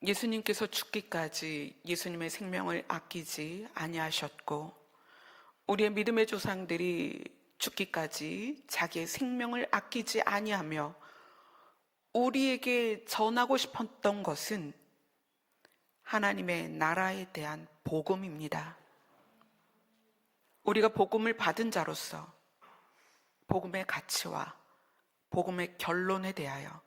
예수님께서 죽기까지 예수님의 생명을 아끼지 아니하셨고, 우리의 믿음의 조상들이 죽기까지 자기의 생명을 아끼지 아니하며 우리에게 전하고 싶었던 것은 하나님의 나라에 대한 복음입니다. 우리가 복음을 받은 자로서 복음의 가치와 복음의 결론에 대하여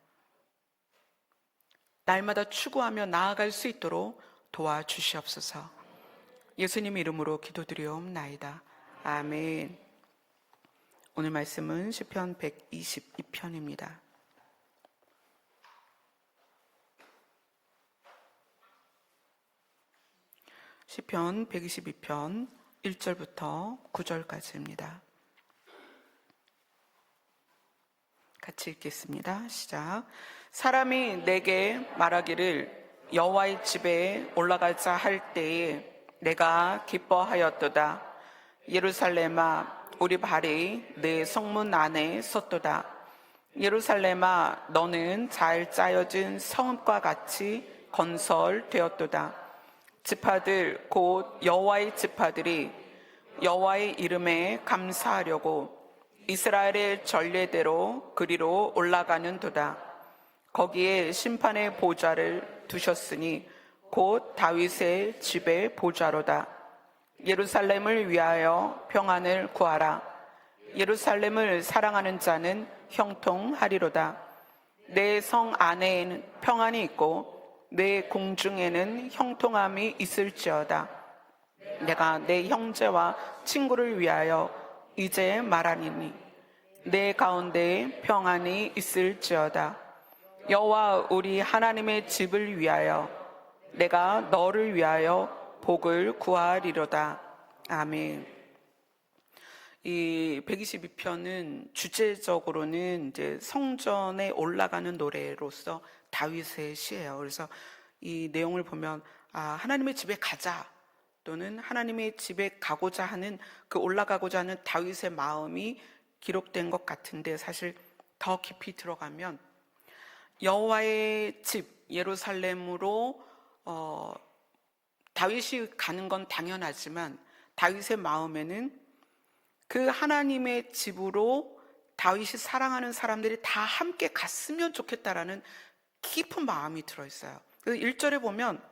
날마다 추구하며 나아갈 수 있도록 도와주시옵소서. 예수님 이름으로 기도드리옵나이다. 아멘. 오늘 말씀은 시편 122편입니다. 시편 122편 1절부터 9절까지입니다. 같이 읽겠습니다. 시작. 사람이 내게 말하기를 여호와의 집에 올라가자 할 때에 내가 기뻐하였도다. 예루살렘아, 우리 발이 내 성문 안에 섰도다. 예루살렘아, 너는 잘 짜여진 성읍과 같이 건설되었도다. 지파들 곧 여호와의 지파들이 여호와의 이름에 감사하려고 이스라엘의 전례대로 그리로 올라가는 도다. 거기에 심판의 보좌를 두셨으니 곧 다윗의 집의 보좌로다. 예루살렘을 위하여 평안을 구하라. 예루살렘을 사랑하는 자는 형통하리로다. 내 성 안에는 평안이 있고 내 공중에는 형통함이 있을지어다. 내가 내 형제와 친구를 위하여 이제 말하니니 내 가운데 평안이 있을지어다. 여호와 우리 하나님의 집을 위하여 내가 너를 위하여 복을 구하리로다. 아멘. 이 122편은 주제적으로는 이제 성전에 올라가는 노래로서 다윗의 시예요. 그래서 이 내용을 보면 하나님의 집에 가자, 또는 하나님의 집에 가고자 하는, 그 올라가고자 하는 다윗의 마음이 기록된 것 같은데, 사실 더 깊이 들어가면 여호와의 집 예루살렘으로 다윗이 가는 건 당연하지만 다윗의 마음에는 그 하나님의 집으로 다윗이 사랑하는 사람들이 다 함께 갔으면 좋겠다라는 깊은 마음이 들어있어요. 그래서 1절에 보면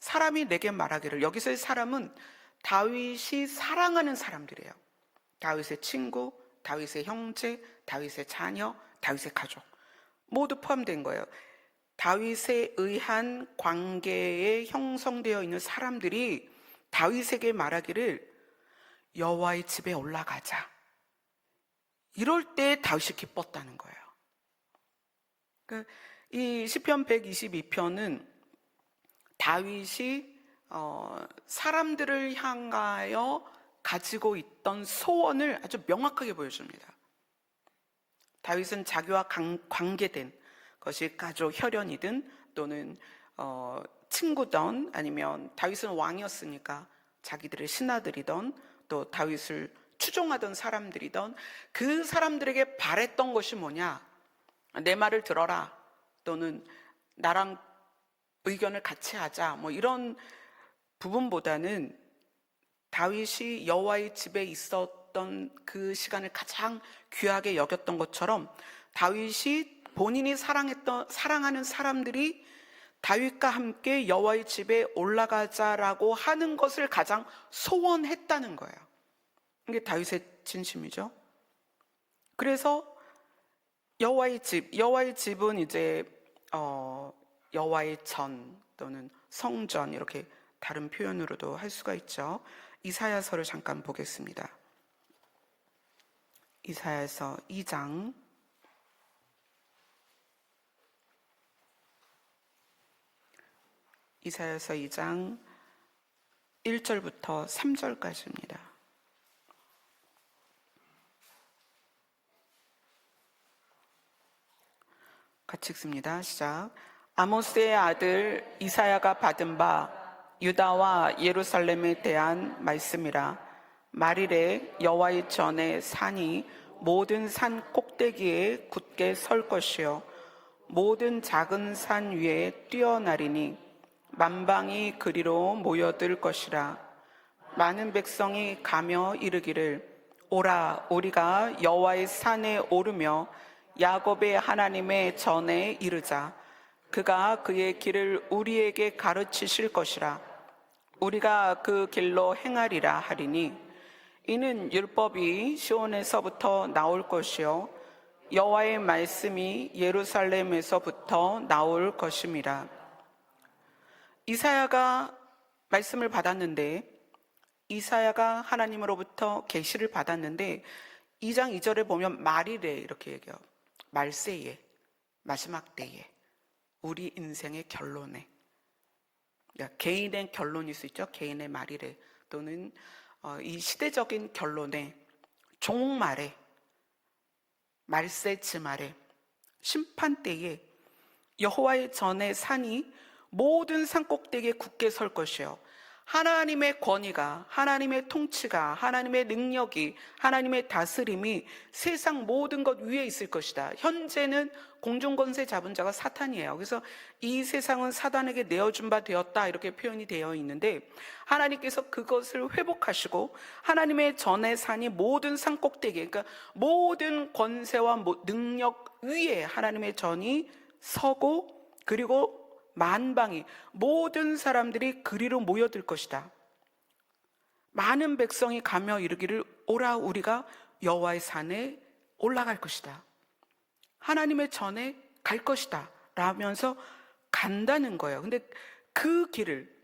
사람이 내게 말하기를, 여기서의 사람은 다윗이 사랑하는 사람들이에요. 다윗의 친구, 다윗의 형제, 다윗의 자녀, 다윗의 가족 모두 포함된 거예요. 다윗에 의한 관계에 형성되어 있는 사람들이 다윗에게 말하기를 여호와의 집에 올라가자. 이럴 때 다윗이 기뻤다는 거예요. 그러니까 이 시편 122편은 다윗이 사람들을 향하여 가지고 있던 소원을 아주 명확하게 보여줍니다. 다윗은 자기와 관계된 것이 가족 혈연이든 또는 친구든, 아니면 다윗은 왕이었으니까 자기들의 신하들이든 또 다윗을 추종하던 사람들이든 그 사람들에게 바랬던 것이 뭐냐? 내 말을 들어라, 또는 나랑 의견을 같이 하자, 뭐 이런 부분보다는 다윗이 여호와의 집에 있었던 그 시간을 가장 귀하게 여겼던 것처럼 다윗이 본인이 사랑하는 사람들이 다윗과 함께 여호와의 집에 올라가자라고 하는 것을 가장 소원했다는 거예요. 이게 다윗의 진심이죠. 그래서 여호와의 집은 이제 여호와의 전 또는 성전, 이렇게 다른 표현으로도 할 수가 있죠. 이사야서를 잠깐 보겠습니다. 이사야서 2장 1절부터 3절까지입니다. 같이 읽습니다. 시작. 아모스의 아들 이사야가 받은 바 유다와 예루살렘에 대한 말씀이라. 말일에 여호와의 전에 산이 모든 산 꼭대기에 굳게 설 것이요 모든 작은 산 위에 뛰어나리니 만방이 그리로 모여들 것이라. 많은 백성이 가며 이르기를 오라 우리가 여호와의 산에 오르며 야곱의 하나님의 전에 이르자. 그가 그의 길을 우리에게 가르치실 것이라. 우리가 그 길로 행하리라 하리니 이는 율법이 시온에서부터 나올 것이요 여호와의 말씀이 예루살렘에서부터 나올 것임이라. 이사야가 말씀을 받았는데, 이사야가 하나님으로부터 계시를 받았는데 2장 2절에 보면 말이래 이렇게 얘기해요. 말세에, 마지막 때에, 우리 인생의 결론에, 그러니까 개인의 결론일 수 있죠. 개인의 말이래, 또는 이 시대적인 결론에, 종말에, 말세 즈말에, 심판 때에 여호와의 전에 산이 모든 산꼭대기에 굳게 설 것이요 하나님의 권위가, 하나님의 통치가, 하나님의 능력이, 하나님의 다스림이 세상 모든 것 위에 있을 것이다. 현재는 공중권세 잡은 자가 사탄이에요. 그래서 이 세상은 사단에게 내어준 바 되었다 이렇게 표현이 되어 있는데, 하나님께서 그것을 회복하시고 하나님의 전의 산이 모든 산꼭대기, 그러니까 모든 권세와 능력 위에 하나님의 전이 서고, 그리고 만방이, 모든 사람들이 그리로 모여들 것이다. 많은 백성이 가며 이르기를 오라 우리가 여호와의 산에 올라갈 것이다. 하나님의 전에 갈 것이다 라면서 간다는 거예요. 근데 그 길을,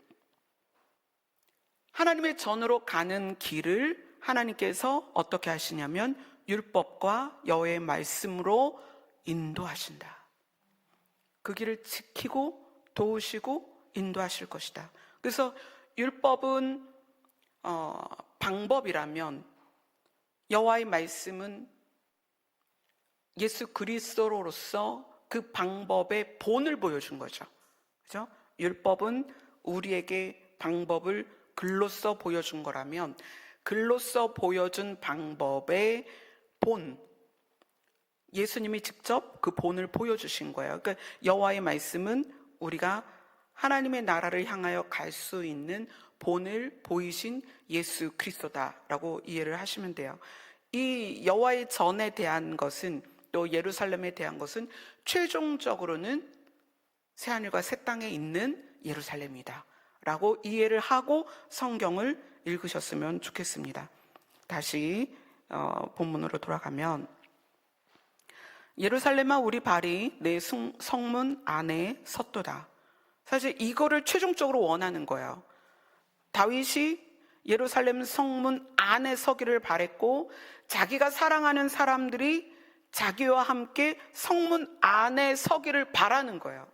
하나님의 전으로 가는 길을 하나님께서 어떻게 하시냐면 율법과 여호와의 말씀으로 인도하신다. 그 길을 지키고 도우시고 인도하실 것이다. 그래서 율법은 방법이라면 여호와의 말씀은 예수 그리스도로서 그 방법의 본을 보여준 거죠. 그죠? 율법은 우리에게 방법을 글로써 보여준 거라면 글로써 보여준 방법의 본, 예수님이 직접 그 본을 보여주신 거예요. 그러니까 여호와의 말씀은 우리가 하나님의 나라를 향하여 갈 수 있는 본을 보이신 예수 그리스도다라고 이해를 하시면 돼요. 이 여호와의 전에 대한 것은, 또 예루살렘에 대한 것은 최종적으로는 새하늘과 새 땅에 있는 예루살렘이다 라고 이해를 하고 성경을 읽으셨으면 좋겠습니다. 다시 본문으로 돌아가면, 예루살렘아 우리 발이 내 성문 안에 섰도다. 사실 이거를 최종적으로 원하는 거예요. 다윗이 예루살렘 성문 안에 서기를 바랬고, 자기가 사랑하는 사람들이 자기와 함께 성문 안에 서기를 바라는 거예요.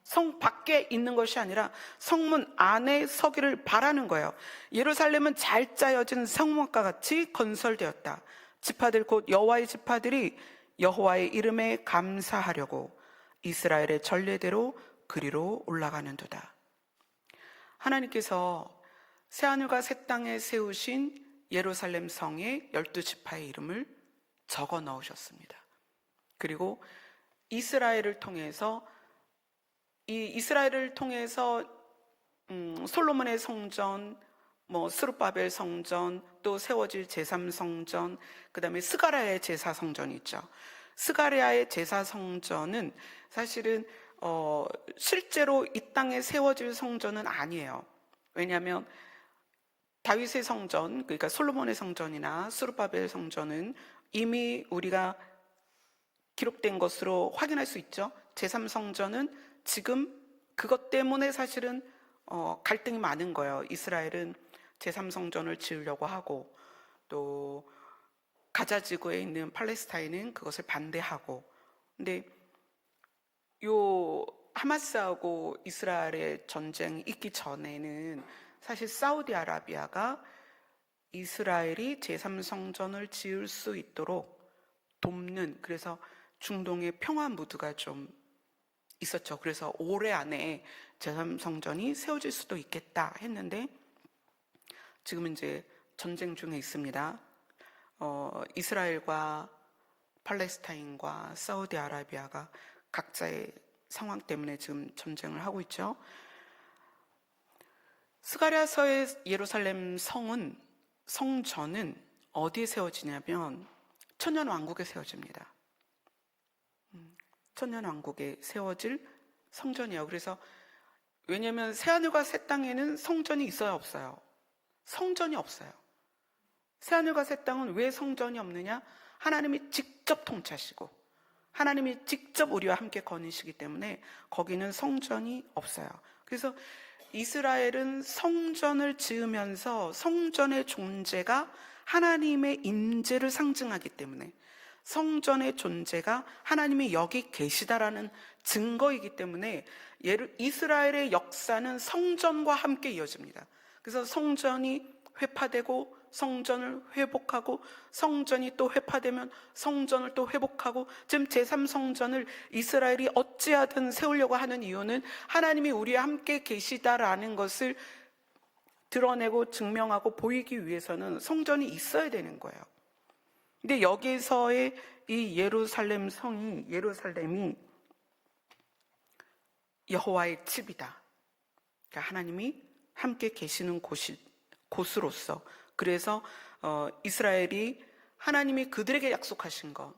성 밖에 있는 것이 아니라 성문 안에 서기를 바라는 거예요. 예루살렘은 잘 짜여진 성문과 같이 건설되었다. 지파들 곧 여호와의 지파들이 여호와의 이름에 감사하려고 이스라엘의 전례대로 그리로 올라가는도다. 하나님께서 새하늘과 새 땅에 세우신 예루살렘 성의 12지파의 이름을 적어 넣으셨습니다. 그리고 이스라엘을 통해서 솔로몬의 성전, 스룹바벨 성전, 또 세워질 제3성전, 그 다음에 스가랴의 제사성전이 있죠. 스가랴의 제사성전은 사실은 실제로 이 땅에 세워질 성전은 아니에요. 왜냐하면 다윗의 성전, 그러니까 솔로몬의 성전이나 스룹바벨 성전은 이미 우리가 기록된 것으로 확인할 수 있죠. 제3성전은 지금 그것 때문에 사실은 갈등이 많은 거예요. 이스라엘은 제3성전을 지으려고 하고, 또 가자 지구에 있는 팔레스타인은 그것을 반대하고. 근데 요 하마스하고 이스라엘의 전쟁이 있기 전에는 사실 사우디아라비아가 이스라엘이 제3성전을 지을 수 있도록 돕는, 그래서 중동의 평화 무드가 좀 있었죠. 그래서 올해 안에 제3성전이 세워질 수도 있겠다 했는데, 지금은 이제 전쟁 중에 있습니다. 이스라엘과 팔레스타인과 사우디아라비아가 각자의 상황 때문에 지금 전쟁을 하고 있죠. 스가랴서의 예루살렘 성전은 어디에 세워지냐면 천년왕국에 세워집니다. 천년왕국에 세워질 성전이에요. 그래서 왜냐하면 새하늘과 새 땅에는 성전이 있어야 없어요? 성전이 없어요. 새하늘과 새 땅은 왜 성전이 없느냐? 하나님이 직접 통치하시고 하나님이 직접 우리와 함께 거니시기 때문에 거기는 성전이 없어요. 그래서 이스라엘은 성전을 지으면서 성전의 존재가 하나님의 임재를 상징하기 때문에, 성전의 존재가 하나님이 여기 계시다라는 증거이기 때문에 이스라엘의 역사는 성전과 함께 이어집니다. 그래서 성전이 회파되고 성전을 회복하고 성전이 또 회파되면 성전을 또 회복하고, 지금 제3성전을 이스라엘이 어찌하든 세우려고 하는 이유는 하나님이 우리와 함께 계시다라는 것을 드러내고 증명하고 보이기 위해서는 성전이 있어야 되는 거예요. 근데 여기서의 이 예루살렘이 여호와의 집이다. 그러니까 하나님이 함께 계시는 곳으로서, 그래서 이스라엘이 하나님이 그들에게 약속하신 것,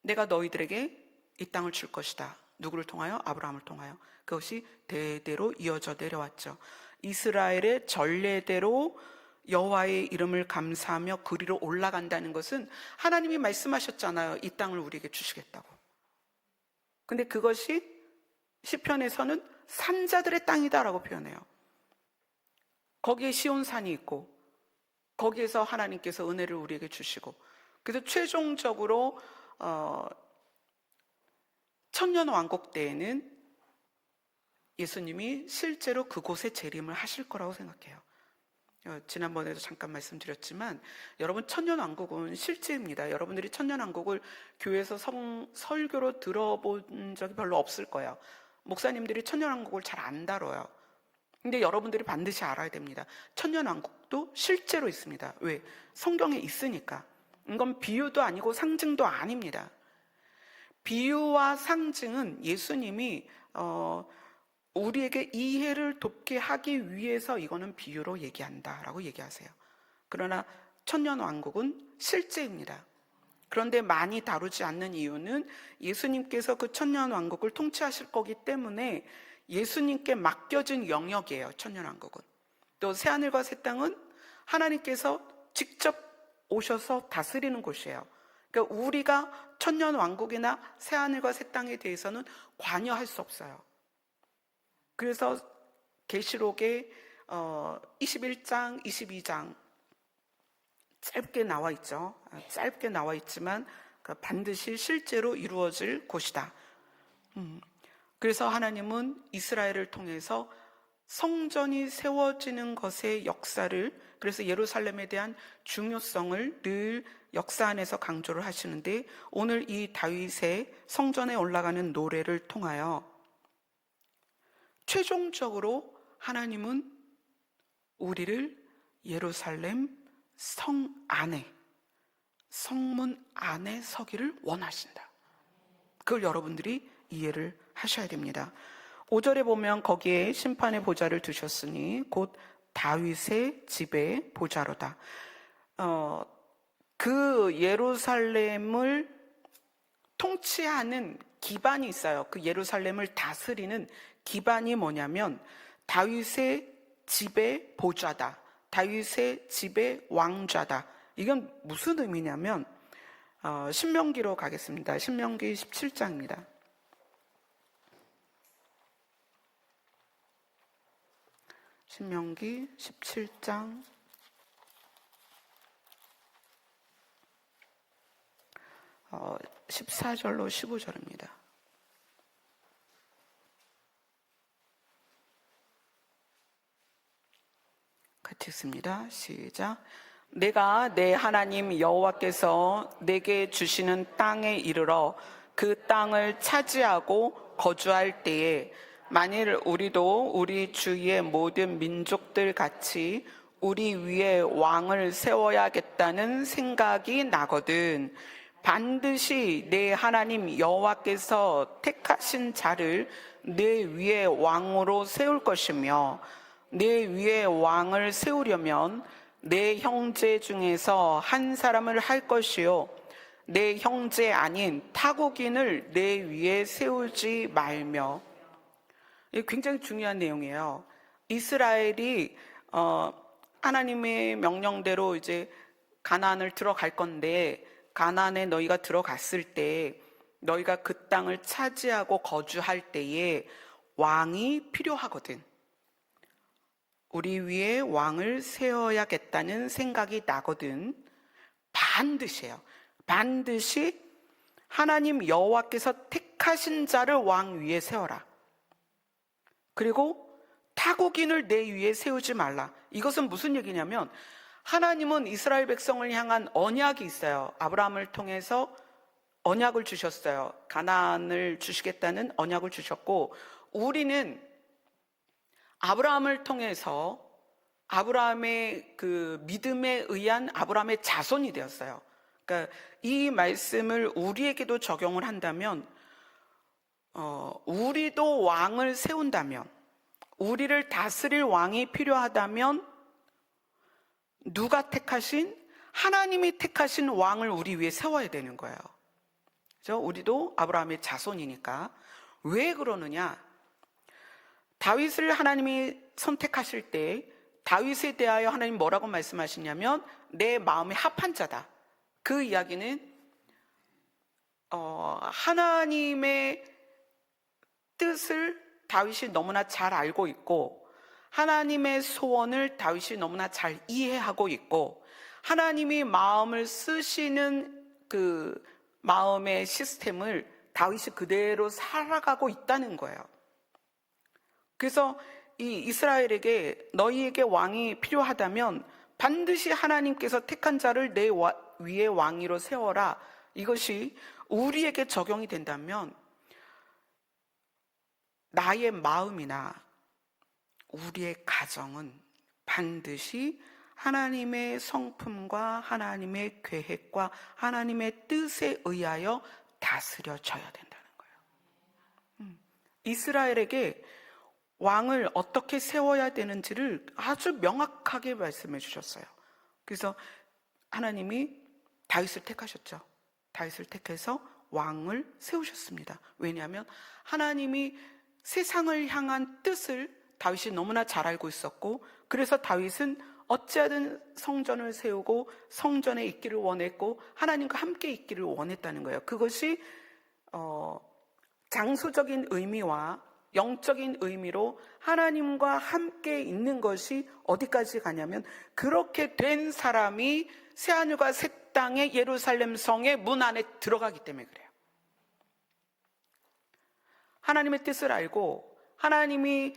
내가 너희들에게 이 땅을 줄 것이다. 누구를 통하여? 아브라함을 통하여. 그것이 대대로 이어져 내려왔죠. 이스라엘의 전례대로 여호와의 이름을 감사하며 그리로 올라간다는 것은 하나님이 말씀하셨잖아요. 이 땅을 우리에게 주시겠다고. 근데 그것이 시편에서는 산자들의 땅이다라고 표현해요. 거기에 시온산이 있고 거기에서 하나님께서 은혜를 우리에게 주시고, 그래서 최종적으로 천년왕국 때에는 예수님이 실제로 그곳에 재림을 하실 거라고 생각해요. 지난번에도 잠깐 말씀드렸지만 여러분, 천년왕국은 실제입니다. 여러분들이 천년왕국을 교회에서 설교로 들어본 적이 별로 없을 거예요. 목사님들이 천년왕국을 잘 안 다뤄요. 근데 여러분들이 반드시 알아야 됩니다. 천년왕국도 실제로 있습니다. 왜? 성경에 있으니까. 이건 비유도 아니고 상징도 아닙니다. 비유와 상징은 예수님이 우리에게 이해를 돕게 하기 위해서 이거는 비유로 얘기한다라고 얘기하세요. 그러나 천년왕국은 실제입니다. 그런데 많이 다루지 않는 이유는 예수님께서 그 천년왕국을 통치하실 거기 때문에 예수님께 맡겨진 영역이에요. 천년왕국은. 또 새하늘과 새 땅은 하나님께서 직접 오셔서 다스리는 곳이에요. 그러니까 우리가 천년왕국이나 새하늘과 새 땅에 대해서는 관여할 수 없어요. 그래서 계시록에 21장, 22장 짧게 나와 있죠. 짧게 나와 있지만 반드시 실제로 이루어질 곳이다. 그래서 하나님은 이스라엘을 통해서 성전이 세워지는 것의 역사를, 그래서 예루살렘에 대한 중요성을 늘 역사 안에서 강조를 하시는데, 오늘 이 다윗의 성전에 올라가는 노래를 통하여 최종적으로 하나님은 우리를 예루살렘 성 안에, 성문 안에 서기를 원하신다. 그걸 여러분들이 이해를 하셔야 됩니다. 5절에 보면 거기에 심판의 보좌를 두셨으니 곧 다윗의 집의 보좌로다. 그 예루살렘을 통치하는 기반이 있어요. 그 예루살렘을 다스리는 기반이 뭐냐면 다윗의 집의 보좌다. 다윗의 집의 왕좌다. 이건 무슨 의미냐면 신명기로 가겠습니다. 신명기 17장입니다. 신명기 17장 14절로 15절입니다. 같이 읽습니다. 시작. 내가 내 하나님 여호와께서 내게 주시는 땅에 이르러 그 땅을 차지하고 거주할 때에 만일 우리도 우리 주위의 모든 민족들 같이 우리 위에 왕을 세워야겠다는 생각이 나거든. 반드시 내 하나님 여호와께서 택하신 자를 내 위에 왕으로 세울 것이며 내 위에 왕을 세우려면 내 형제 중에서 한 사람을 할 것이요 내 형제 아닌 타국인을 내 위에 세우지 말며. 이게 굉장히 중요한 내용이에요. 이스라엘이 하나님의 명령대로 이제 가나안을 들어갈 건데, 가나안에 너희가 들어갔을 때 너희가 그 땅을 차지하고 거주할 때에 왕이 필요하거든. 우리 위에 왕을 세워야겠다는 생각이 나거든. 반드시요. 반드시 하나님 여호와께서 택하신 자를 왕 위에 세워라. 그리고 타국인을 내 위에 세우지 말라. 이것은 무슨 얘기냐면, 하나님은 이스라엘 백성을 향한 언약이 있어요. 아브라함을 통해서 언약을 주셨어요. 가나안을 주시겠다는 언약을 주셨고, 우리는 아브라함을 통해서 아브라함의 그 믿음에 의한 아브라함의 자손이 되었어요. 그러니까 이 말씀을 우리에게도 적용을 한다면, 우리도 왕을 세운다면, 우리를 다스릴 왕이 필요하다면 누가 택하신? 하나님이 택하신 왕을 우리 위에 세워야 되는 거예요. 그렇죠? 우리도 아브라함의 자손이니까. 왜 그러느냐? 다윗을 하나님이 선택하실 때 다윗에 대하여 하나님 뭐라고 말씀하시냐면 내 마음에 합한 자다. 그 이야기는 하나님의 뜻을 다윗이 너무나 잘 알고 있고, 하나님의 소원을 다윗이 너무나 잘 이해하고 있고, 하나님이 마음을 쓰시는 그 마음의 시스템을 다윗이 그대로 살아가고 있다는 거예요. 그래서 이 이스라엘에게 너희에게 왕이 필요하다면 반드시 하나님께서 택한 자를 내 위에 왕위로 세워라. 이것이 우리에게 적용이 된다면 나의 마음이나 우리의 가정은 반드시 하나님의 성품과 하나님의 계획과 하나님의 뜻에 의하여 다스려져야 된다는 거예요. 이스라엘에게 왕을 어떻게 세워야 되는지를 아주 명확하게 말씀해 주셨어요. 그래서 하나님이 다윗을 택하셨죠. 다윗을 택해서 왕을 세우셨습니다. 왜냐하면 하나님이 세상을 향한 뜻을 다윗이 너무나 잘 알고 있었고, 그래서 다윗은 어찌하든 성전을 세우고 성전에 있기를 원했고 하나님과 함께 있기를 원했다는 거예요. 그것이 장소적인 의미와 영적인 의미로 하나님과 함께 있는 것이 어디까지 가냐면, 그렇게 된 사람이 새하늘과 새 땅의 예루살렘 성의 문 안에 들어가기 때문에 그래요. 하나님의 뜻을 알고 하나님의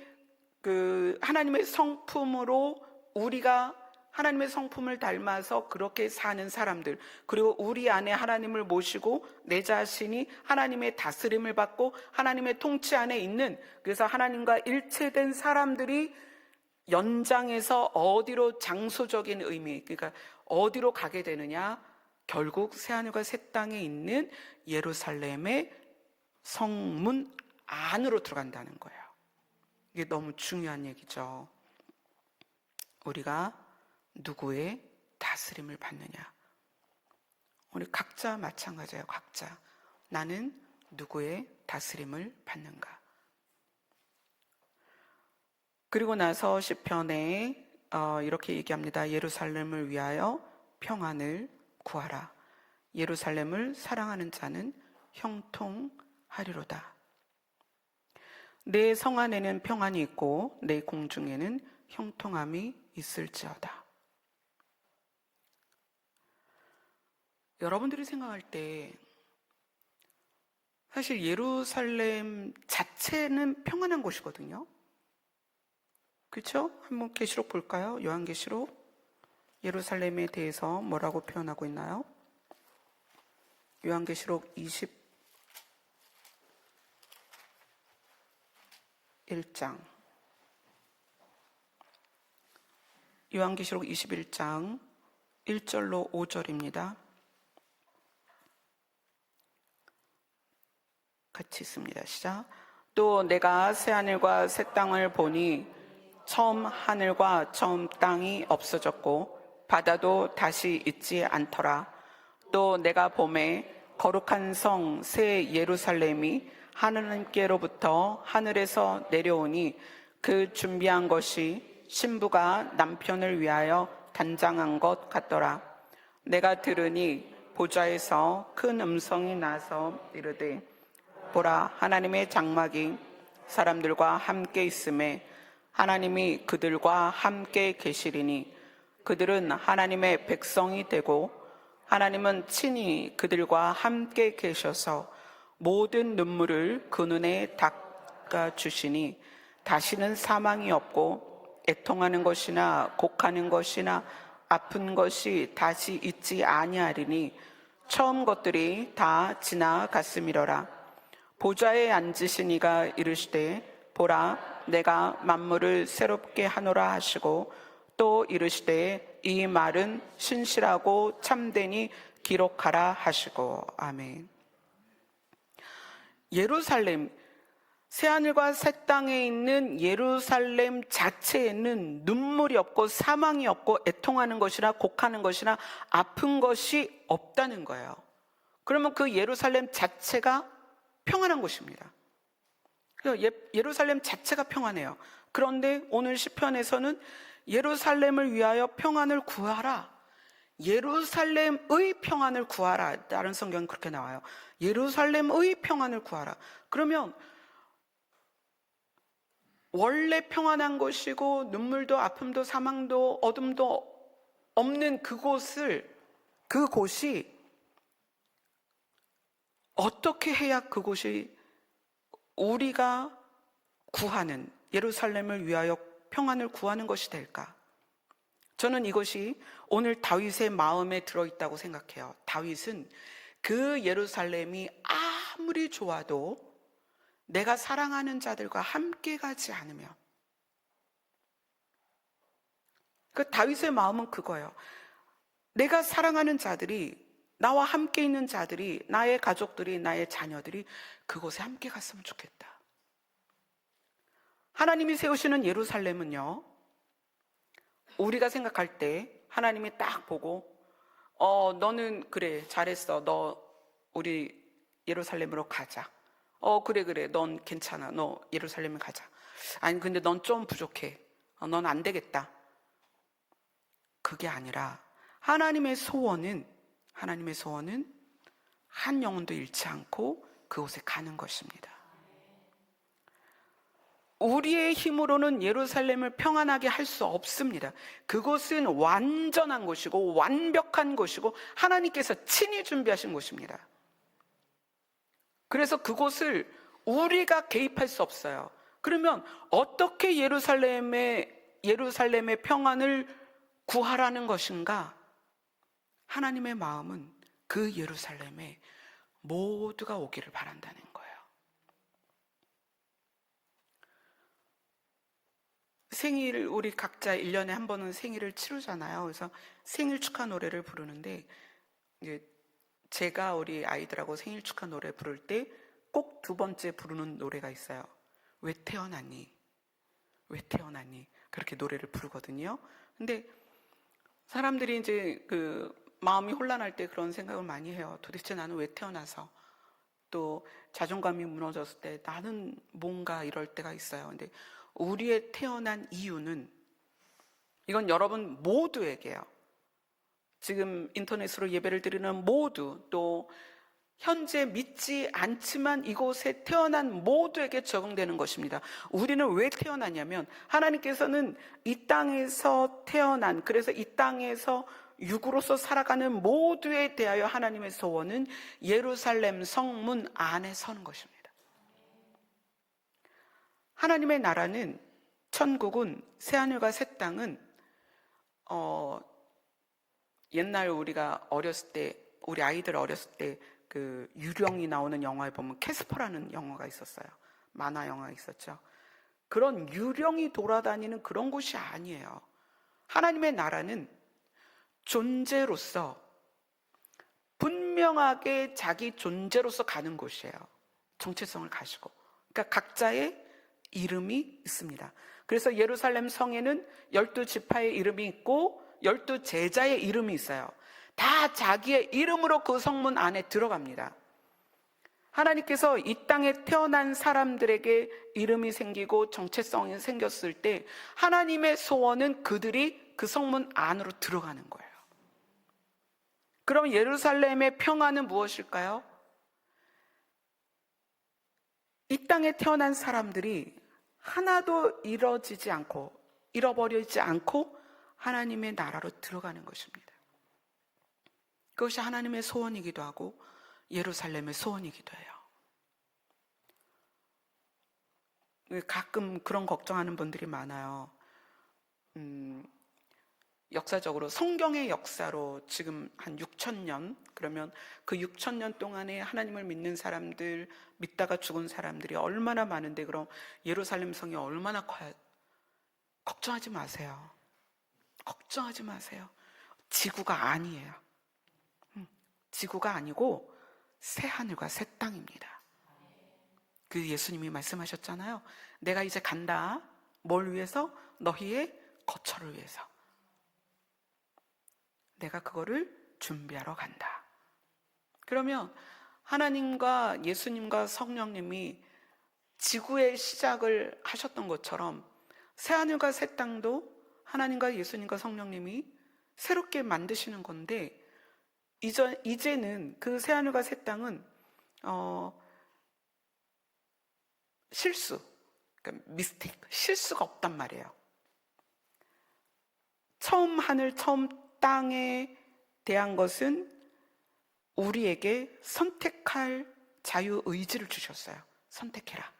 성품으로 우리가 하나님의 성품을 닮아서 그렇게 사는 사람들, 그리고 우리 안에 하나님을 모시고 내 자신이 하나님의 다스림을 받고 하나님의 통치 안에 있는, 그래서 하나님과 일체된 사람들이 연장해서 어디로, 장소적인 의미, 그러니까 어디로 가게 되느냐? 결국 새하늘과 새 땅에 있는 예루살렘의 성문 안으로 들어간다는 거예요. 이게 너무 중요한 얘기죠. 우리가 누구의 다스림을 받느냐? 우리 각자 마찬가지예요. 각자. 나는 누구의 다스림을 받는가? 그리고 나서 시편에 이렇게 얘기합니다. 예루살렘을 위하여 평안을 구하라. 예루살렘을 사랑하는 자는 형통하리로다. 내 성 안에는 평안이 있고 내 공중에는 형통함이 있을지어다. 여러분들이 생각할 때 사실 예루살렘 자체는 평안한 곳이거든요. 그렇죠? 한번 계시록 볼까요? 요한계시록. 예루살렘에 대해서 뭐라고 표현하고 있나요? 요한계시록 21장. 요한계시록 21장 1절로 5절입니다. 같이 있습니다. 시작. 또 내가 새하늘과 새 땅을 보니 처음 하늘과 처음 땅이 없어졌고 바다도 다시 있지 않더라. 또 내가 보매 거룩한 성 새 예루살렘이 하느님께로부터 하늘에서 내려오니 그 준비한 것이 신부가 남편을 위하여 단장한 것 같더라. 내가 들으니 보좌에서 큰 음성이 나서 이르되 보라, 하나님의 장막이 사람들과 함께 있음에 하나님이 그들과 함께 계시리니 그들은 하나님의 백성이 되고 하나님은 친히 그들과 함께 계셔서 모든 눈물을 그 눈에 닦아 주시니 다시는 사망이 없고 애통하는 것이나 곡하는 것이나 아픈 것이 다시 있지 아니하리니 처음 것들이 다 지나갔음이로라. 보좌에 앉으신 이가 이르시되 보라, 내가 만물을 새롭게 하노라 하시고 또 이르시되 이 말은 신실하고 참되니 기록하라 하시고. 아멘. 예루살렘, 새하늘과 새 땅에 있는 예루살렘 자체에는 눈물이 없고 사망이 없고 애통하는 것이나 곡하는 것이나 아픈 것이 없다는 거예요. 그러면 그 예루살렘 자체가 평안한 곳입니다. 예루살렘 자체가 평안해요. 그런데 오늘 시편에서는 예루살렘을 위하여 평안을 구하라. 예루살렘의 평안을 구하라. 다른 성경은 그렇게 나와요. 예루살렘의 평안을 구하라. 그러면 원래 평안한 곳이고 눈물도 아픔도 사망도 어둠도 없는 그곳이 어떻게 해야 그곳이 우리가 구하는 예루살렘을 위하여 평안을 구하는 것이 될까? 저는 이것이 오늘 다윗의 마음에 들어있다고 생각해요. 다윗은 그 예루살렘이 아무리 좋아도 내가 사랑하는 자들과 함께 가지 않으면, 그 다윗의 마음은 그거예요. 내가 사랑하는 자들이, 나와 함께 있는 자들이, 나의 가족들이, 나의 자녀들이 그곳에 함께 갔으면 좋겠다. 하나님이 세우시는 예루살렘은요, 우리가 생각할 때 하나님이 딱 보고 너는 그래 잘했어, 너 우리 예루살렘으로 가자. 그래 넌 괜찮아, 너 예루살렘에 가자. 아니 근데 넌 좀 부족해, 넌 안 되겠다. 그게 아니라 하나님의 소원은 한 영혼도 잃지 않고 그곳에 가는 것입니다. 우리의 힘으로는 예루살렘을 평안하게 할 수 없습니다. 그곳은 완전한 곳이고 완벽한 곳이고 하나님께서 친히 준비하신 곳입니다. 그래서 그곳을 우리가 개입할 수 없어요. 그러면 어떻게 예루살렘의 평안을 구하라는 것인가? 하나님의 마음은 그 예루살렘에 모두가 오기를 바란다는 거예요. 생일, 우리 각자 1년에 한 번은 생일을 치르잖아요. 그래서 생일 축하 노래를 부르는데, 제가 우리 아이들하고 생일 축하 노래 부를 때 꼭 두 번째 부르는 노래가 있어요. 왜 태어났니? 왜 태어났니? 그렇게 노래를 부르거든요. 근데 사람들이 이제 그 마음이 혼란할 때 그런 생각을 많이 해요. 도대체 나는 왜 태어나서, 또 자존감이 무너졌을 때 나는 뭔가 이럴 때가 있어요. 근데 우리의 태어난 이유는, 이건 여러분 모두에게요. 지금 인터넷으로 예배를 드리는 모두, 또 현재 믿지 않지만 이곳에 태어난 모두에게 적용되는 것입니다. 우리는 왜 태어나냐면 하나님께서는 이 땅에서 태어난, 그래서 이 땅에서 육으로서 살아가는 모두에 대하여 하나님의 소원은 예루살렘 성문 안에 서는 것입니다. 하나님의 나라는, 천국은, 새하늘과 새 땅은 옛날 우리가 어렸을 때, 우리 아이들 어렸을 때 그 유령이 나오는 영화에 보면 캐스퍼라는 영화가 있었어요. 만화 영화가 있었죠. 그런 유령이 돌아다니는 그런 곳이 아니에요. 하나님의 나라는 존재로서 분명하게 자기 존재로서 가는 곳이에요. 정체성을 가지고. 그러니까 각자의 이름이 있습니다. 그래서 예루살렘 성에는 12지파의 이름이 있고 12제자의 이름이 있어요. 다 자기의 이름으로 그 성문 안에 들어갑니다. 하나님께서 이 땅에 태어난 사람들에게 이름이 생기고 정체성이 생겼을 때 하나님의 소원은 그들이 그 성문 안으로 들어가는 거예요. 그럼 예루살렘의 평화는 무엇일까요? 이 땅에 태어난 사람들이 하나도 잃어버리지 않고 하나님의 나라로 들어가는 것입니다. 그것이 하나님의 소원이기도 하고 예루살렘의 소원이기도 해요. 가끔 그런 걱정하는 분들이 많아요. 역사적으로 성경의 역사로 지금 한 6,000년, 그러면 그 6,000년 동안에 하나님을 믿는 사람들, 믿다가 죽은 사람들이 얼마나 많은데 그럼 예루살렘 성이 얼마나 커야? 걱정하지 마세요. 걱정하지 마세요. 지구가 아니에요. 지구가 아니고 새 하늘과 새 땅입니다. 그 예수님이 말씀하셨잖아요. 내가 이제 간다. 뭘 위해서? 너희의 거처를 위해서. 내가 그거를 준비하러 간다. 그러면 하나님과 예수님과 성령님이 지구의 시작을 하셨던 것처럼 새하늘과 새 땅도 하나님과 예수님과 성령님이 새롭게 만드시는 건데 이제는 그 새하늘과 새 땅은 실수가 없단 말이에요. 처음 하늘, 처음 땅에 대한 것은 우리에게 선택할 자유의지를 주셨어요. 선택해라.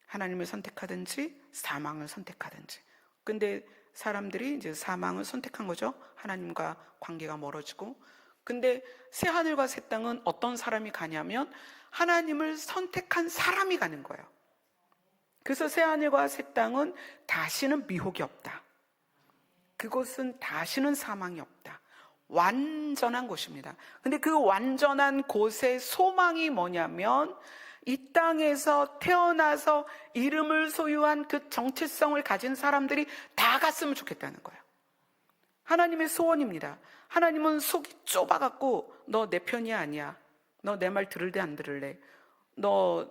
하나님을 선택하든지 사망을 선택하든지. 근데 사람들이 이제 사망을 선택한 거죠. 하나님과 관계가 멀어지고. 근데 새 하늘과 새 땅은 어떤 사람이 가냐면 하나님을 선택한 사람이 가는 거예요. 그래서 새 하늘과 새 땅은 다시는 미혹이 없다. 그곳은 다시는 사망이 없다. 완전한 곳입니다. 근데 그 완전한 곳의 소망이 뭐냐면 이 땅에서 태어나서 이름을 소유한 그 정체성을 가진 사람들이 다 갔으면 좋겠다는 거예요. 하나님의 소원입니다. 하나님은 속이 좁아갖고 너 내 편이 아니야. 너 내 말 들을래 안 들을래? 너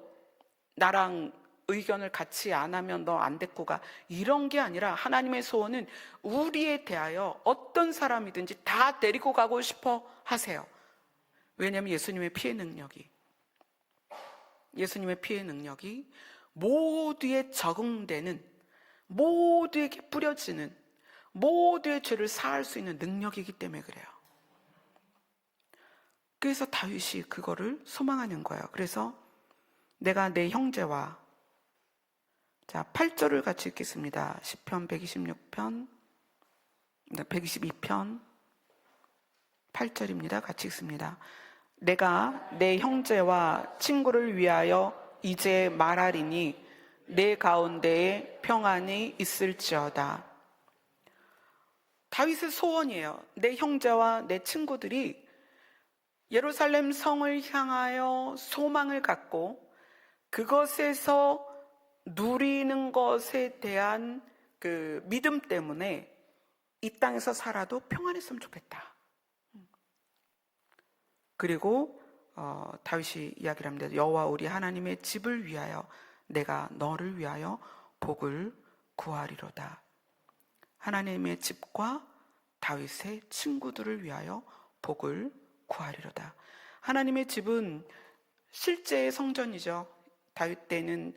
나랑 의견을 같이 안 하면 너 안 데리고 가. 이런 게 아니라 하나님의 소원은 우리에 대하여 어떤 사람이든지 다 데리고 가고 싶어 하세요. 왜냐하면 예수님의 피의 능력이 모두에 적응되는, 모두에게 뿌려지는, 모두의 죄를 사할 수 있는 능력이기 때문에 그래요. 그래서 다윗이 그거를 소망하는 거예요. 그래서 내가 내 형제와, 자 8절을 같이 읽겠습니다. 시편 126편 122편 8절입니다. 같이 읽습니다. 내가 내 형제와 친구를 위하여 이제 말하리니 내 가운데에 평안이 있을지어다. 다윗의 소원이에요. 내 형제와 내 친구들이 예루살렘 성을 향하여 소망을 갖고 그것에서 누리는 것에 대한 그 믿음 때문에 이 땅에서 살아도 평안했으면 좋겠다. 그리고 다윗이 이야기를 합니다. 여호와 우리 하나님의 집을 위하여 내가 너를 위하여 복을 구하리로다. 하나님의 집과 다윗의 친구들을 위하여 복을 구하리로다. 하나님의 집은 실제의 성전이죠. 다윗 때는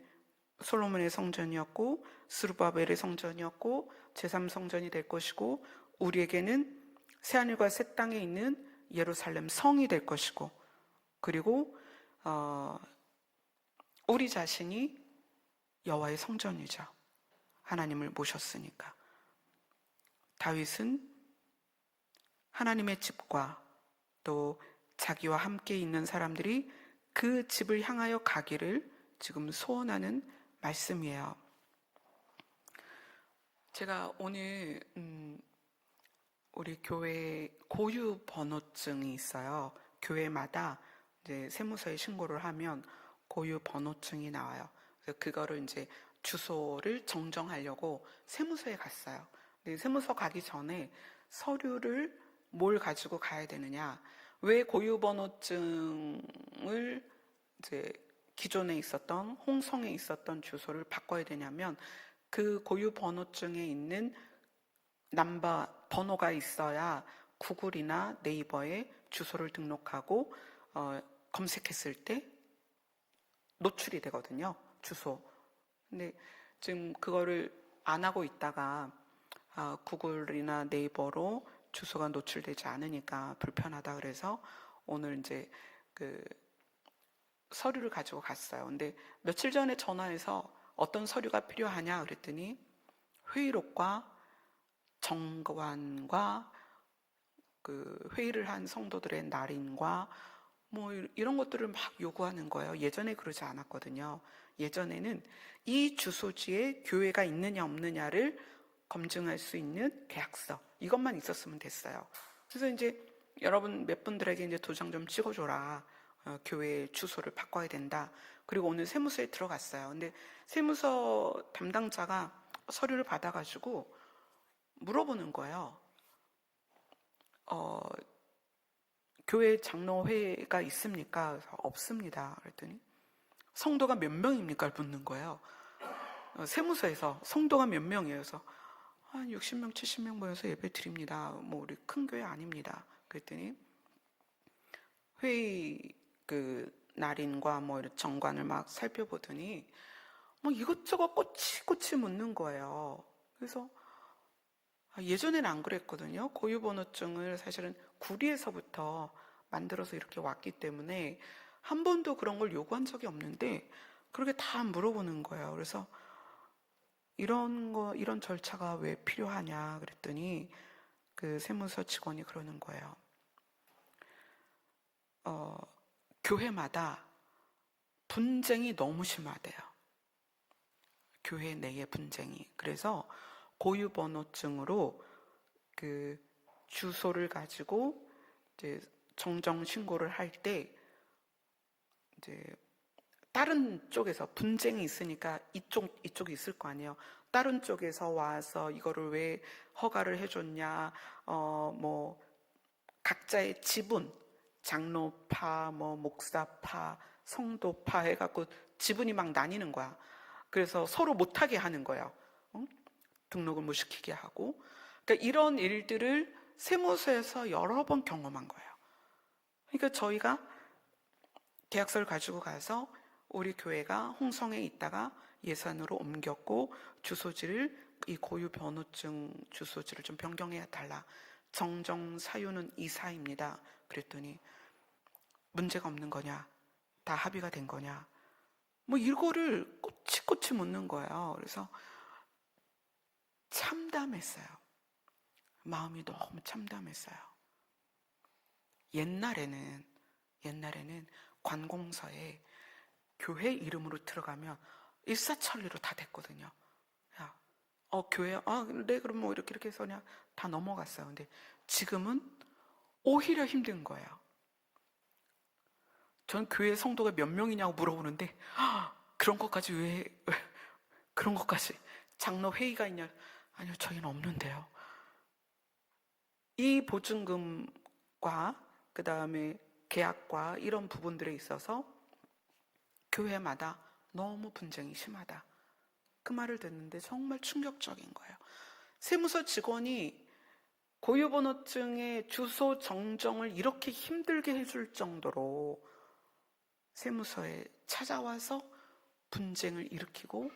솔로몬의 성전이었고 스룹바벨의 성전이었고 제3성전이 될 것이고 우리에게는 새하늘과 새 땅에 있는 예루살렘 성이 될 것이고 그리고 우리 자신이 여호와의 성전이죠. 하나님을 모셨으니까. 다윗은 하나님의 집과 또 자기와 함께 있는 사람들이 그 집을 향하여 가기를 지금 소원하는 말씀이에요. 제가 오늘 우리 교회 고유 번호증이 있어요. 교회마다 이제 세무서에 신고를 하면 고유 번호증이 나와요. 그래서 그거를 이제 주소를 정정하려고 세무서에 갔어요. 근데 세무서 가기 전에 서류를 뭘 가지고 가야 되느냐? 왜 고유번호증을 이제 기존에 있었던 홍성에 있었던 주소를 바꿔야 되냐면 그 고유번호증에 있는 넘버 번호가 있어야 구글이나 네이버에 주소를 등록하고 검색했을 때 노출이 되거든요. 주소. 근데 지금 그거를 안 하고 있다가 구글이나 네이버로 주소가 노출되지 않으니까 불편하다 그래서 오늘 이제 그 서류를 가지고 갔어요. 근데 며칠 전에 전화해서 어떤 서류가 필요하냐 그랬더니 회의록과 정관과 그 회의를 한 성도들의 날인과 뭐 이런 것들을 막 요구하는 거예요. 예전에 그러지 않았거든요. 예전에는 이 주소지에 교회가 있느냐 없느냐를 검증할 수 있는 계약서 이것만 있었으면 됐어요. 그래서 이제 여러분 몇 분들에게 이제 도장 좀 찍어줘라. 교회 주소를 바꿔야 된다. 그리고 오늘 세무서에 들어갔어요. 근데 세무서 담당자가 서류를 받아가지고 물어보는 거예요. 교회 장로회가 있습니까? 그래서 없습니다. 그랬더니 성도가 몇 명입니까? 묻는 거예요. 세무서에서 성도가 몇 명이에요? 그래서 한 60명, 70명 모여서 예배 드립니다. 뭐 우리 큰 교회 아닙니다. 그랬더니 회의 그 날인과 뭐 이런 정관을 막 살펴보더니 뭐 이것저것 꼬치꼬치 묻는 거예요. 그래서 예전에는 안 그랬거든요. 고유번호증을 사실은 구리에서부터 만들어서 이렇게 왔기 때문에 한 번도 그런 걸 요구한 적이 없는데 그렇게 다 물어보는 거예요. 그래서 이런 절차가 왜 필요하냐 그랬더니 그 세무서 직원이 그러는 거예요. 교회마다 분쟁이 너무 심하대요. 교회 내의 분쟁이. 그래서 고유번호증으로 그 주소를 가지고 이제 정정 신고를 할 때 이제 다른 쪽에서 분쟁이 있으니까 이쪽이 있을 거 아니에요. 다른 쪽에서 와서 이거를 왜 허가를 해줬냐, 뭐 각자의 지분, 장로파, 뭐 목사파, 성도파 해갖고 지분이 막 나뉘는 거야. 그래서 서로 못하게 하는 거예요. 등록을 못 시키게 하고. 그러니까 이런 일들을 세무서에서 여러 번 경험한 거예요. 그러니까 저희가 계약서를 가지고 가서 우리 교회가 홍성에 있다가 예산으로 옮겼고 주소지를 이 고유 번호증 주소지를 좀 변경해 달라. 정정 사유는 이사입니다. 그랬더니 문제가 없는 거냐? 다 합의가 된 거냐? 뭐 이거를 꼬치꼬치 묻는 거예요. 그래서 참담했어요. 마음이 너무 참담했어요. 옛날에는 관공서에 교회 이름으로 들어가면 일사천리로 다 됐거든요. 야, 교회, 네, 그럼 뭐 이렇게 해서 그냥 다 넘어갔어요. 근데 지금은 오히려 힘든 거예요. 전 교회 성도가 몇 명이냐고 물어보는데, 그런 것까지 그런 것까지 장로 회의가 있냐? 아니요, 저희는 없는데요. 이 보증금과 그 다음에 계약과 이런 부분들에 있어서 교회마다 너무 분쟁이 심하다. 그 말을 듣는데 정말 충격적인 거예요. 세무서 직원이 고유번호증의 주소 정정을 이렇게 힘들게 해줄 정도로 세무서에 찾아와서 분쟁을 일으키고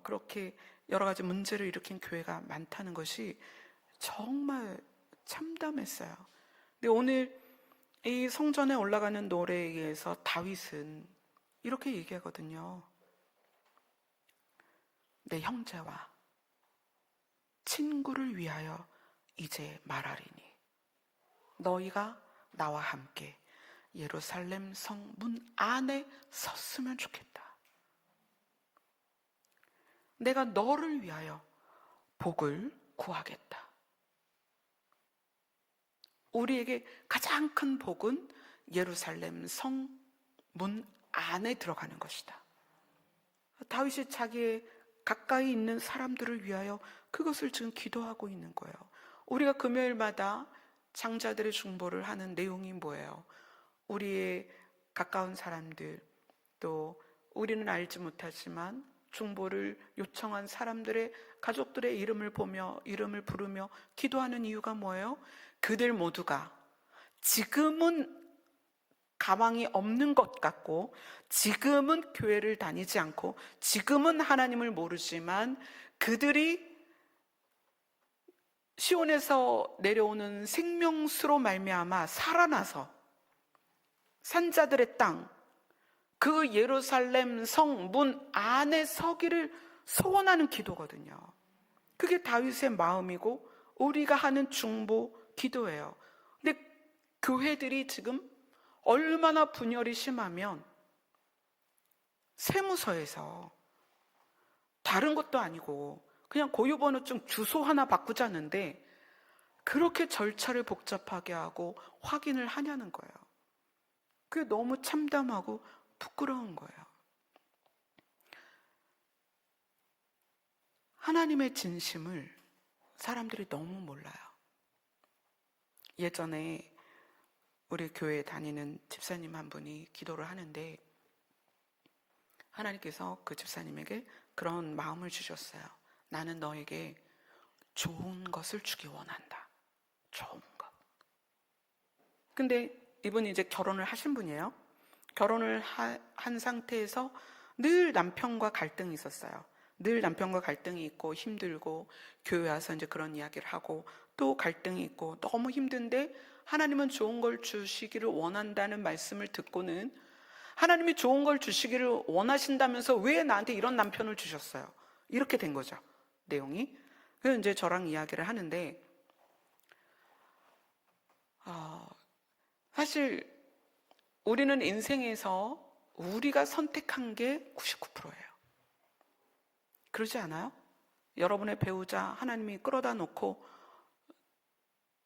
그렇게 여러 가지 문제를 일으킨 교회가 많다는 것이 정말 참담했어요. 근데 오늘 이 성전에 올라가는 노래에 의해서 다윗은 이렇게 얘기하거든요. 내 형제와 친구를 위하여 이제 말하리니 너희가 나와 함께 예루살렘 성 문 안에 섰으면 좋겠다. 내가 너를 위하여 복을 구하겠다. 우리에게 가장 큰 복은 예루살렘 성 문 안에 들어가는 것이다. 다윗이 자기의 가까이 있는 사람들을 위하여 그것을 지금 기도하고 있는 거예요. 우리가 금요일마다 장자들의 중보를 하는 내용이 뭐예요? 우리의 가까운 사람들, 또 우리는 알지 못하지만 중보를 요청한 사람들의 가족들의 이름을 보며 이름을 부르며 기도하는 이유가 뭐예요? 그들 모두가 지금은 가망이 없는 것 같고, 지금은 교회를 다니지 않고, 지금은 하나님을 모르지만 그들이 시온에서 내려오는 생명수로 말미암아 살아나서 산자들의 땅, 그 예루살렘 성 문 안에 서기를 소원하는 기도거든요. 그게 다윗의 마음이고 우리가 하는 중보 기도예요. 근데 교회들이 지금 얼마나 분열이 심하면 세무서에서 다른 것도 아니고 그냥 고유번호증 주소 하나 바꾸자는데 그렇게 절차를 복잡하게 하고 확인을 하냐는 거예요. 그게 너무 참담하고 부끄러운 거예요. 하나님의 진심을 사람들이 너무 몰라요. 예전에 우리 교회에 다니는 집사님 한 분이 기도를 하는데 하나님께서 그 집사님에게 그런 마음을 주셨어요. 나는 너에게 좋은 것을 주기 원한다. 좋은 것. 근데 이분이 이제 결혼을 하신 분이에요. 결혼을 한 상태에서 늘 남편과 갈등이 있었어요. 늘 남편과 갈등이 있고 힘들고 교회 와서 이제 그런 이야기를 하고 또 갈등이 있고 너무 힘든데 하나님은 좋은 걸 주시기를 원한다는 말씀을 듣고는 하나님이 좋은 걸 주시기를 원하신다면서 왜 나한테 이런 남편을 주셨어요? 이렇게 된 거죠. 내용이. 그래서 이제 저랑 이야기를 하는데 사실 우리는 인생에서 우리가 선택한 게 99%예요. 그러지 않아요? 여러분의 배우자 하나님이 끌어다 놓고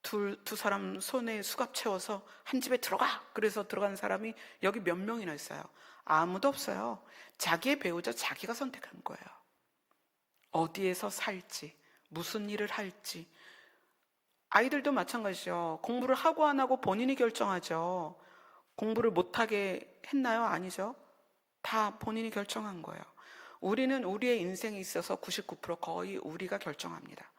두 사람 손에 수갑 채워서 한 집에 들어가! 그래서 들어간 사람이 여기 몇 명이나 있어요? 아무도 없어요. 자기의 배우자 자기가 선택한 거예요. 어디에서 살지, 무슨 일을 할지. 아이들도 마찬가지죠. 공부를 하고 안 하고 본인이 결정하죠. 공부를 못하게 했나요? 아니죠. 다 본인이 결정한 거예요. 우리는 우리의 인생에 있어서 99% 거의 우리가 결정합니다.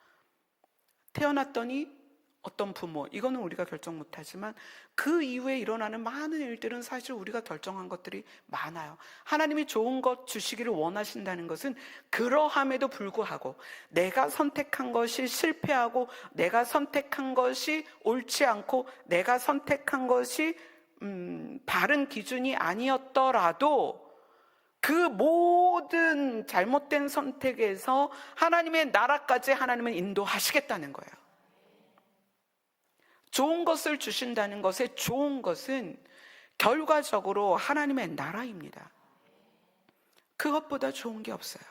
태어났더니 어떤 부모, 이거는 우리가 결정 못하지만 그 이후에 일어나는 많은 일들은 사실 우리가 결정한 것들이 많아요. 하나님이 좋은 것 주시기를 원하신다는 것은 그러함에도 불구하고 내가 선택한 것이 실패하고 내가 선택한 것이 옳지 않고 내가 선택한 것이 바른 기준이 아니었더라도 그 모든 잘못된 선택에서 하나님의 나라까지 하나님은 인도하시겠다는 거예요. 좋은 것을 주신다는 것의 좋은 것은 결과적으로 하나님의 나라입니다. 그것보다 좋은 게 없어요.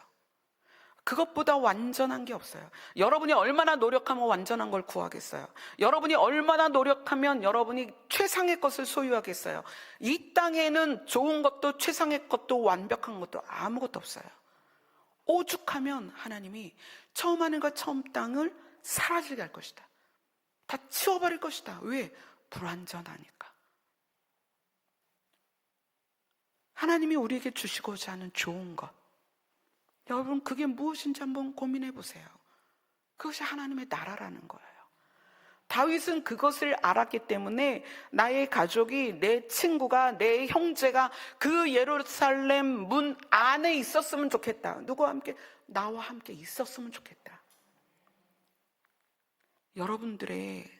그것보다 완전한 게 없어요. 여러분이 얼마나 노력하면 완전한 걸 구하겠어요? 여러분이 얼마나 노력하면 여러분이 최상의 것을 소유하겠어요? 이 땅에는 좋은 것도 최상의 것도 완벽한 것도 아무것도 없어요. 오죽하면 하나님이 처음 하늘과 처음 땅을 사라지게 할 것이다. 다 치워버릴 것이다. 왜? 불완전하니까. 하나님이 우리에게 주시고자 하는 좋은 것, 여러분 그게 무엇인지 한번 고민해 보세요. 그것이 하나님의 나라라는 거예요. 다윗은 그것을 알았기 때문에 나의 가족이, 내 친구가, 내 형제가 그 예루살렘 문 안에 있었으면 좋겠다. 누구와 함께? 나와 함께 있었으면 좋겠다. 여러분들의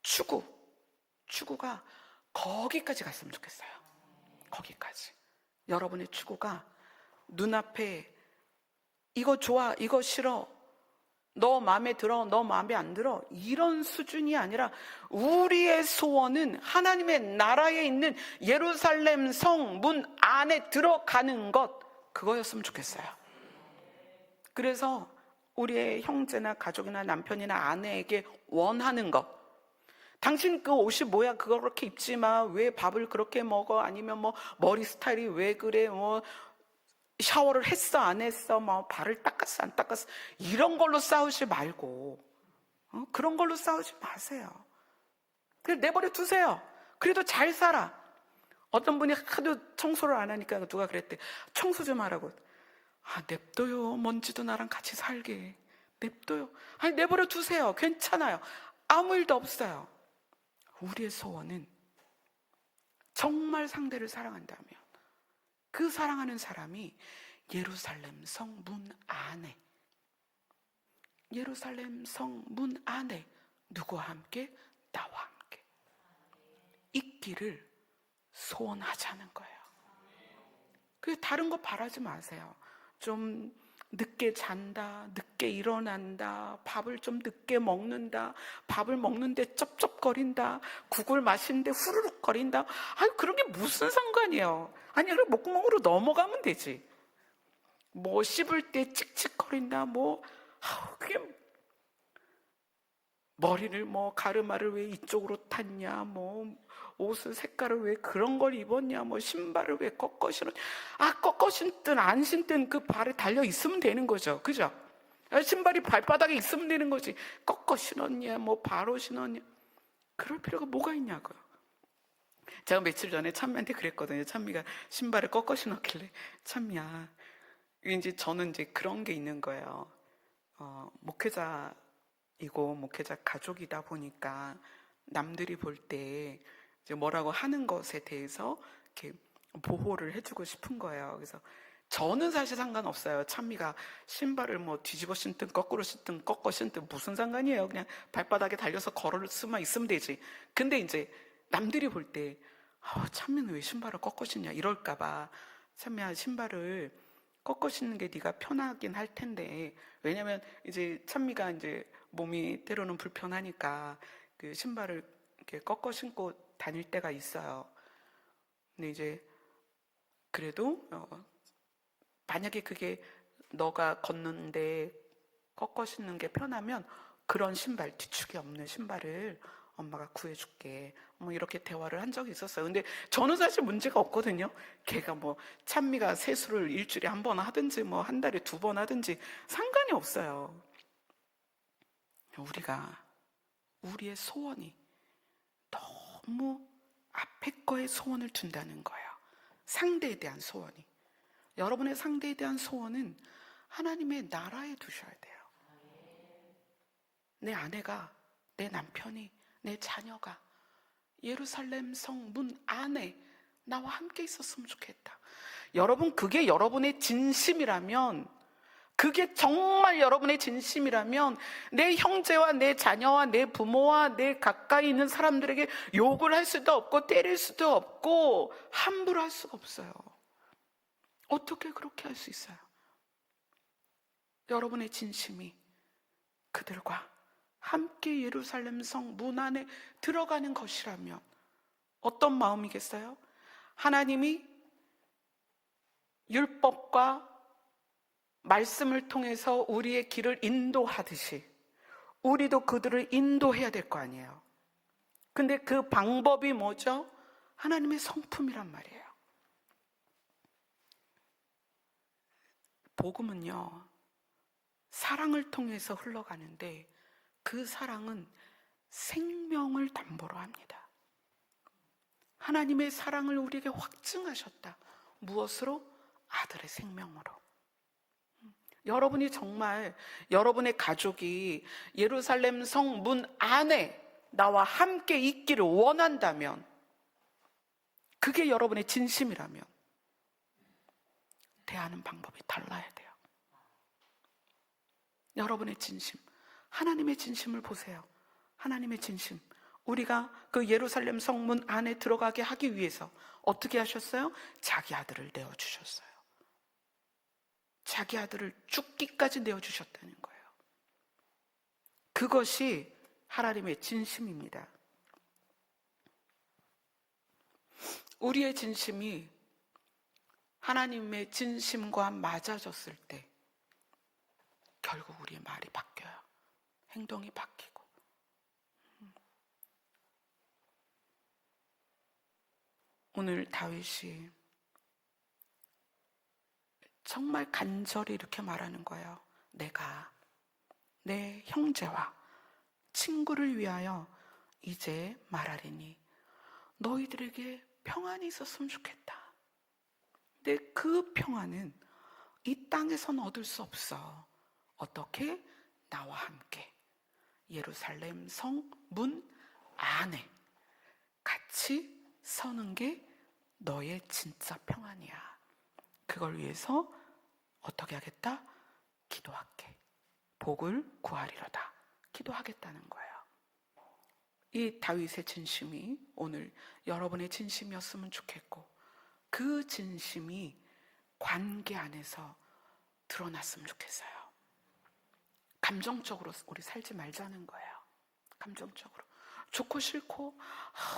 추구가 거기까지 갔으면 좋겠어요. 거기까지. 여러분의 추구가 눈앞에 이거 좋아, 이거 싫어, 너 마음에 들어, 너 마음에 안 들어, 이런 수준이 아니라 우리의 소원은 하나님의 나라에 있는 예루살렘 성 문 안에 들어가는 것, 그거였으면 좋겠어요. 그래서 우리의 형제나 가족이나 남편이나 아내에게 원하는 것, 당신 그 옷이 뭐야, 그거 그렇게 입지 마, 왜 밥을 그렇게 먹어, 아니면 뭐 머리 스타일이 왜 그래, 뭐 샤워를 했어 안 했어, 뭐 발을 닦았어 안 닦았어, 이런 걸로 싸우지 말고 그런 걸로 싸우지 마세요. 그냥 내버려 두세요. 그래도 잘 살아. 어떤 분이 하도 청소를 안 하니까 누가 그랬대. 청소 좀 하라고. 냅둬요. 먼지도 나랑 같이 살게. 냅둬요. 아니, 내버려 두세요. 괜찮아요. 아무 일도 없어요. 우리의 소원은 정말 상대를 사랑한다면 그 사랑하는 사람이 예루살렘 성 문 안에, 예루살렘 성 문 안에 누구와 함께? 나와 함께 있기를 소원하자는 거예요. 그 다른 거 바라지 마세요. 좀 늦게 잔다, 늦게 일어난다, 밥을 좀 늦게 먹는다, 밥을 먹는데 쩝쩝거린다, 국을 마시는데 후루룩거린다. 그런 게 무슨 상관이에요. 아니, 그럼 목구멍으로 넘어가면 되지. 뭐 씹을 때 칙칙거린다, 그게 머리를 가르마를 왜 이쪽으로 탔냐, 옷을 색깔을 왜 그런 걸 입었냐, 신발을 왜 꺾어 신었냐. 꺾어 신든 안 신든 그 발에 달려 있으면 되는 거죠. 그죠? 신발이 발바닥에 있으면 되는 거지. 꺾어 신었냐, 바로 신었냐. 그럴 필요가 뭐가 있냐고요. 제가 며칠 전에 찬미한테 그랬거든요. 찬미가 신발을 꺾어 신었길래, 찬미야, 이제 저는 이제 그런 게 있는 거예요. 목회자이고 목회자 가족이다 보니까 남들이 볼 때 이제 뭐라고 하는 것에 대해서 이렇게 보호를 해주고 싶은 거예요. 그래서 저는 사실 상관없어요. 찬미가 신발을 뒤집어 신든 거꾸로 신든 꺾어 신든 무슨 상관이에요. 그냥 발바닥에 달려서 걸을 수만 있으면 되지. 근데 이제 남들이 볼 때 찬미는 왜 신발을 꺾어 신냐 이럴까봐, 찬미야, 신발을 꺾어 신는 게 네가 편하긴 할 텐데, 왜냐면 이제 찬미가 이제 몸이 때로는 불편하니까 그 신발을 이렇게 꺾어 신고 다닐 때가 있어요. 근데 이제 그래도 만약에 그게 너가 걷는데 꺾어 신는 게 편하면 그런 신발, 뒤축이 없는 신발을 엄마가 구해줄게, 이렇게 대화를 한 적이 있었어요. 근데 저는 사실 문제가 없거든요. 걔가 찬미가 세수를 일주일에 한 번 하든지 한 달에 2번 하든지 상관이 없어요. 우리의 소원이 너무 앞에 거에 소원을 둔다는 거예요. 상대에 대한 소원이. 여러분의 상대에 대한 소원은 하나님의 나라에 두셔야 돼요. 내 아내가, 내 남편이, 내 자녀가 예루살렘 성 문 안에 나와 함께 있었으면 좋겠다. 여러분, 그게 여러분의 진심이라면, 그게 정말 여러분의 진심이라면 내 형제와 내 자녀와 내 부모와 내 가까이 있는 사람들에게 욕을 할 수도 없고 때릴 수도 없고 함부로 할 수가 없어요. 어떻게 그렇게 할 수 있어요? 여러분의 진심이 그들과 함께 예루살렘 성 문 안에 들어가는 것이라면 어떤 마음이겠어요? 하나님이 율법과 말씀을 통해서 우리의 길을 인도하듯이 우리도 그들을 인도해야 될 거 아니에요. 근데 그 방법이 뭐죠? 하나님의 성품이란 말이에요. 복음은요, 사랑을 통해서 흘러가는데 그 사랑은 생명을 담보로 합니다. 하나님의 사랑을 우리에게 확증하셨다. 무엇으로? 아들의 생명으로. 여러분이 정말 여러분의 가족이 예루살렘 성 문 안에 나와 함께 있기를 원한다면, 그게 여러분의 진심이라면 대하는 방법이 달라야 돼요. 여러분의 진심, 하나님의 진심을 보세요. 하나님의 진심. 우리가 그 예루살렘 성문 안에 들어가게 하기 위해서 어떻게 하셨어요? 자기 아들을 내어주셨어요. 자기 아들을 죽기까지 내어주셨다는 거예요. 그것이 하나님의 진심입니다. 우리의 진심이 하나님의 진심과 맞아졌을 때 결국 우리의 말이 바뀌어요. 행동이 바뀌고. 오늘 다윗이 정말 간절히 이렇게 말하는 거예요. 내가 내 형제와 친구를 위하여 이제 말하리니 너희들에게 평안이 있었으면 좋겠다. 근데 그 평안은 이 땅에서는 얻을 수 없어. 어떻게? 나와 함께 예루살렘 성 문 안에 같이 서는 게 너의 진짜 평안이야. 그걸 위해서 어떻게 하겠다? 기도할게. 복을 구하리로다. 기도하겠다는 거예요. 이 다윗의 진심이 오늘 여러분의 진심이었으면 좋겠고, 그 진심이 관계 안에서 드러났으면 좋겠어요. 감정적으로 우리 살지 말자는 거예요. 감정적으로 좋고 싫고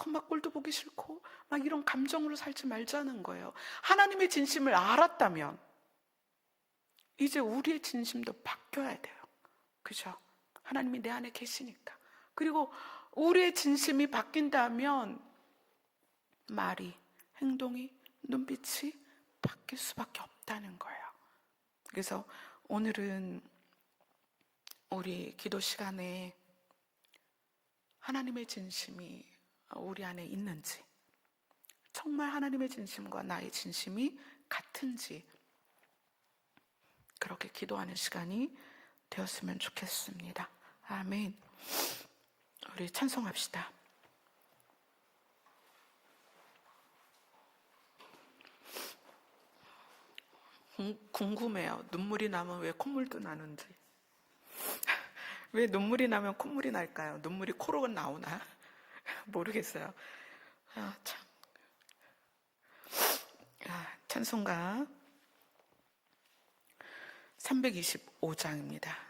막 꼴도 보기 싫고 막 이런 감정으로 살지 말자는 거예요. 하나님의 진심을 알았다면 이제 우리의 진심도 바뀌어야 돼요. 그죠? 하나님이 내 안에 계시니까. 그리고 우리의 진심이 바뀐다면 말이, 행동이, 눈빛이 바뀔 수밖에 없다는 거예요. 그래서 오늘은 우리 기도 시간에 하나님의 진심이 우리 안에 있는지, 정말 하나님의 진심과 나의 진심이 같은지 그렇게 기도하는 시간이 되었으면 좋겠습니다. 아멘. 우리 찬송합시다. 궁금해요. 눈물이 나면 왜 콧물도 나는지. 왜 눈물이 나면 콧물이 날까요? 눈물이 코로 나오나? 모르겠어요. 참. 찬송가 325장입니다.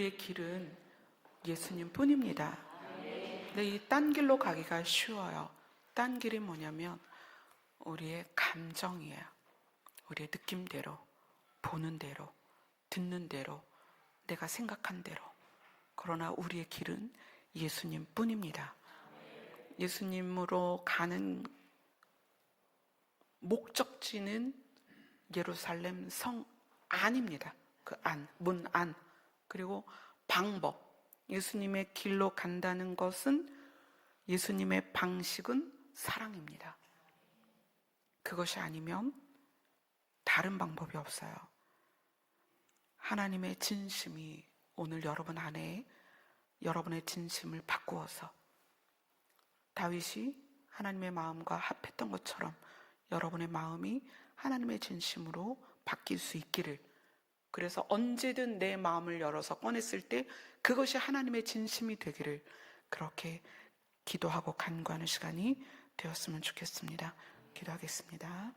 우리의 길은 예수님 뿐입니다. 근데 이 딴 길로 가기가 쉬워요. 딴 길이 뭐냐면 우리의 감정이에요. 우리의 느낌대로, 보는 대로, 듣는 대로, 내가 생각한 대로. 그러나 우리의 길은 예수님 뿐입니다. 예수님으로 가는 목적지는 예루살렘 성 안입니다. 그 안, 문 안. 그리고 방법. 예수님의 길로 간다는 것은, 예수님의 방식은 사랑입니다. 그것이 아니면 다른 방법이 없어요. 하나님의 진심이 오늘 여러분 안에 여러분의 진심을 바꾸어서 다윗이 하나님의 마음과 합했던 것처럼 여러분의 마음이 하나님의 진심으로 바뀔 수 있기를, 그래서 언제든 내 마음을 열어서 꺼냈을 때 그것이 하나님의 진심이 되기를, 그렇게 기도하고 간구하는 시간이 되었으면 좋겠습니다. 기도하겠습니다.